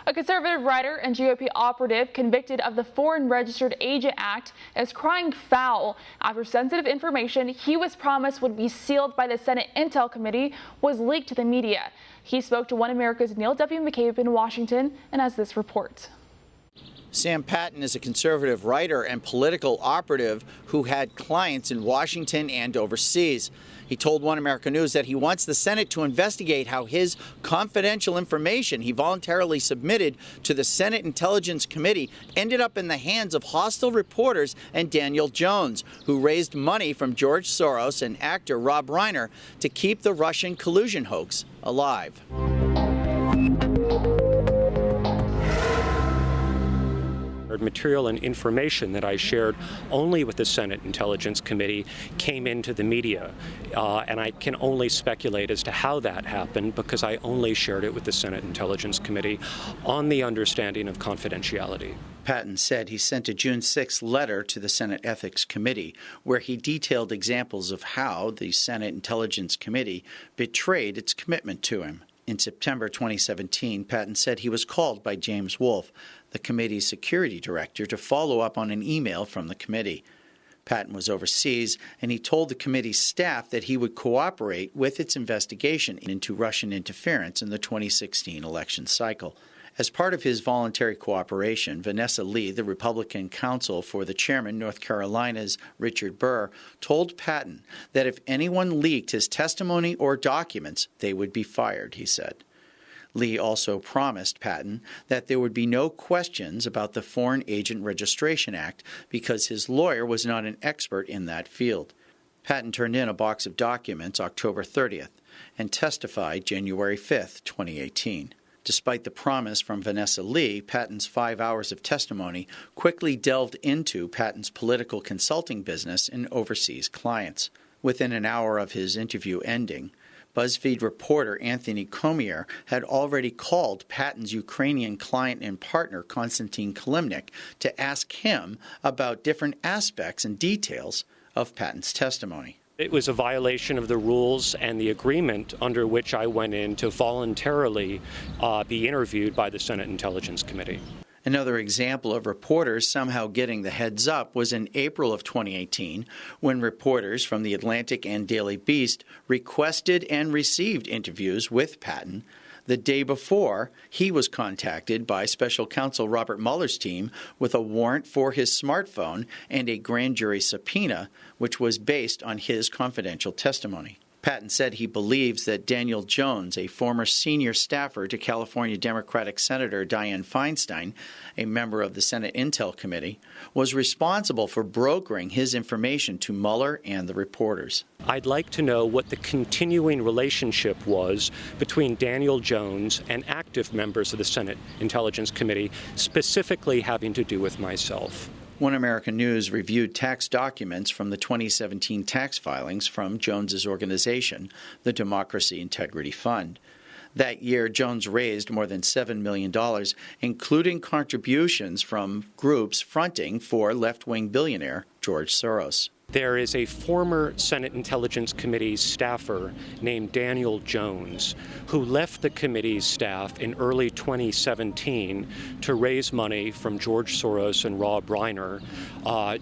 A conservative writer and GOP operative convicted of the Foreign Registered Agent Act is crying foul after sensitive information he was promised would be sealed by the Senate Intel Committee was leaked to the media. He spoke to One America's Neil W. McCabe in Washington and has this report. Sam Patton is a conservative writer and political operative who had clients in Washington and overseas. He told One America News that he wants the Senate to investigate how his confidential information he voluntarily submitted to the Senate Intelligence Committee ended up in the hands of hostile reporters and Daniel Jones, who raised money from George Soros and actor Rob Reiner to keep the Russian collusion hoax alive. Material and information that I shared only with the Senate Intelligence Committee came into the media, and I can only speculate as to how that happened because I only shared it with the Senate Intelligence Committee on the understanding of confidentiality. Patton said he sent a June 6 letter to the Senate Ethics Committee where he detailed examples of how the Senate Intelligence Committee betrayed its commitment to him. In September 2017, Patton said he was called by James Wolfe, the committee's security director, to follow up on an email from the committee. Patton was overseas, and he told the committee's staff that he would cooperate with its investigation into Russian interference in the 2016 election cycle. As part of his voluntary cooperation, Vanessa Lee, the Republican counsel for the chairman, North Carolina's Richard Burr, told Patton that if anyone leaked his testimony or documents, they would be fired, he said. Lee also promised Patton that there would be no questions about the Foreign Agent Registration Act because his lawyer was not an expert in that field. Patton turned in a box of documents October 30th and testified January 5th, 2018. Despite the promise from Vanessa Lee, Patton's 5 hours of testimony quickly delved into Patton's political consulting business and overseas clients. Within an hour of his interview ending, BuzzFeed reporter Anthony Comier had already called Patton's Ukrainian client and partner Konstantin Kilimnik to ask him about different aspects and details of Patton's testimony. It was a violation of the rules and the agreement under which I went in to voluntarily be interviewed by the Senate Intelligence Committee. Another example of reporters somehow getting the heads up was in April of 2018, when reporters from The Atlantic and Daily Beast requested and received interviews with Patton the day before he was contacted by special counsel Robert Mueller's team with a warrant for his smartphone and a grand jury subpoena, which was based on his confidential testimony. Patton said he believes that Daniel Jones, a former senior staffer to California Democratic Senator Dianne Feinstein, a member of the Senate Intel Committee, was responsible for brokering his information to Mueller and the reporters. I'd like to know what the continuing relationship was between Daniel Jones and active members of the Senate Intelligence Committee, specifically having to do with myself. One America News reviewed tax documents from the 2017 tax filings from Jones's organization, the Democracy Integrity Fund. That year, Jones raised more than $7 million, including contributions from groups fronting for left-wing billionaire George Soros. There is a former Senate Intelligence Committee staffer named Daniel Jones who left the committee's staff in early 2017 to raise money from George Soros and Rob Reiner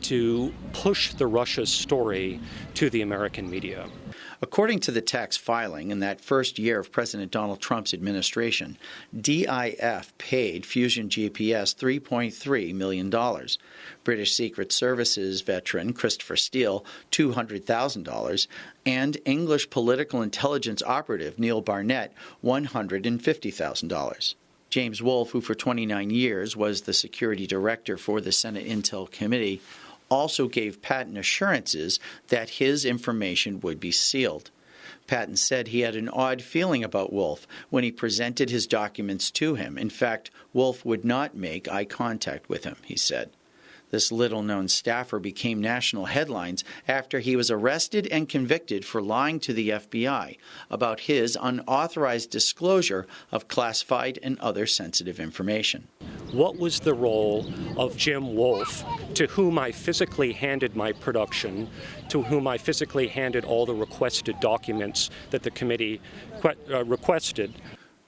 to push the Russia story to the American media. According to the tax filing, in that first year of President Donald Trump's administration, DIF paid Fusion GPS $3.3 million. British Secret Services veteran Christopher Steele, $200,000, and English political intelligence operative Neil Barnett, $150,000. James Wolfe, who for 29 years was the security director for the Senate Intel Committee, also gave Patton assurances that his information would be sealed. Patton said he had an odd feeling about Wolfe when he presented his documents to him. In fact, Wolfe would not make eye contact with him, he said. This little-known staffer became national headlines after he was arrested and convicted for lying to the FBI about his unauthorized disclosure of classified and other sensitive information. What was the role of Jim Wolfe, to whom I physically handed my production, to whom I physically handed all the requested documents that the committee requested?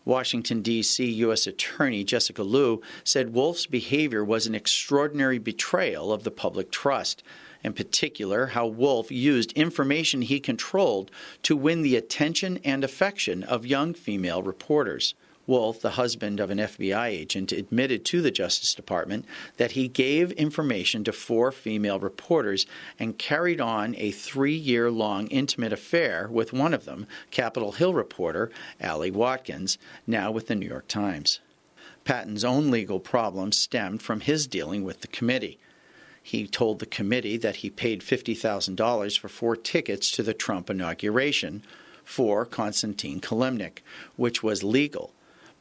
Washington, D.C. U.S. Attorney Jessica Liu said Wolf's behavior was an extraordinary betrayal of the public trust. In particular, how Wolf used information he controlled to win the attention and affection of young female reporters. Wolf, the husband of an FBI agent, admitted to the Justice Department that he gave information to 4 female reporters and carried on a 3-year-long intimate affair with one of them, Capitol Hill reporter Allie Watkins, now with the New York Times. Patton's own legal problems stemmed from his dealing with the committee. He told the committee that he paid $50,000 for 4 tickets to the Trump inauguration for Konstantin Kilimnik, which was legal.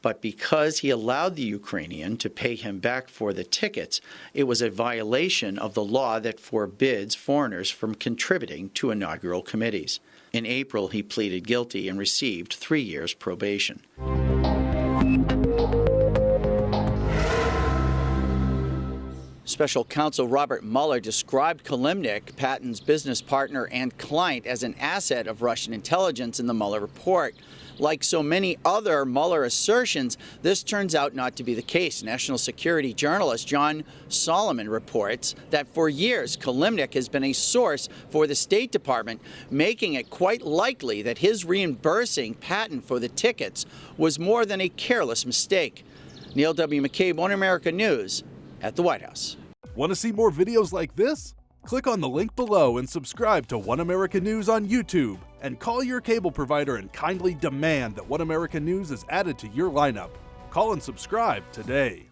But because he allowed the Ukrainian to pay him back for the tickets, it was a violation of the law that forbids foreigners from contributing to inaugural committees. In April, he pleaded guilty and received 3 years probation. Special counsel Robert Mueller described Kilimnik, Patton's business partner and client, as an asset of Russian intelligence in the Mueller report. Like so many other Mueller assertions, this turns out not to be the case. National security journalist John Solomon reports that for years, Kilimnik has been a source for the State Department, making it quite likely that his reimbursing Patton for the tickets was more than a careless mistake. Neil W. McCabe, One America News, at the White House. Want to see more videos like this? Click on the link below and subscribe to One America News on YouTube. And call your cable provider and kindly demand that One America News is added to your lineup. Call and subscribe today.